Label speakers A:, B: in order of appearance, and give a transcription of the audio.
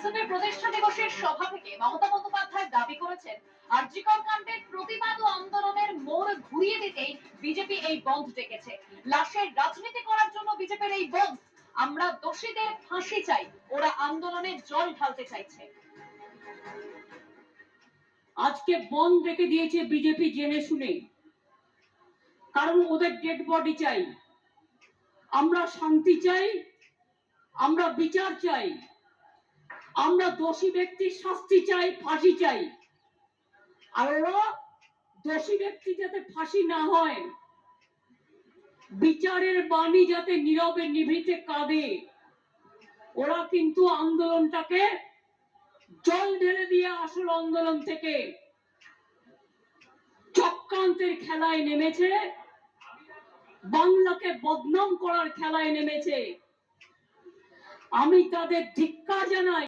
A: বিজেপির প্রতিষ্ঠা দিবসের সভা থেকে মমতা বন্দ্যোপাধ্যায় দাবি করেছেন আর জি কর কাণ্ডের প্রতিবাদ ও আন্দোলনের মোড় ঘুরিয়ে দিতেই বিজেপি এই বন্ধ ডেকেছে। লাশের রাজনীতি করার জন্য বিজেপির এই বন্ধ। আমরা দোষীদের ফাঁসি চাই, ওরা আন্দোলনে জল ঢালতে চাইছে।
B: আজকে বন্ধ রেখে দিয়েছে বিজেপি জেনে শুনে, কারণ ওদের ডেড বডি চাই। আমরা শান্তি চাই, আমরা বিচার চাই, আমরা দোষী ব্যক্তির শাস্তি চাই, ফাঁসি চাই। আর ওরা দোষী ব্যক্তি যাতে ফাঁসি না হয়, বিচারের বাণী যাতে নীরবে নিভৃতে কাঁদে, ওরা কিন্তু আন্দোলনটাকে জল ঢেলে দিয়ে আসল আন্দোলন থেকে চক্রান্তের খেলায় নেমেছে, বাংলাকে বদনাম করার খেলায় নেমেছে। আমি তাদের ধিক্কার জানাই।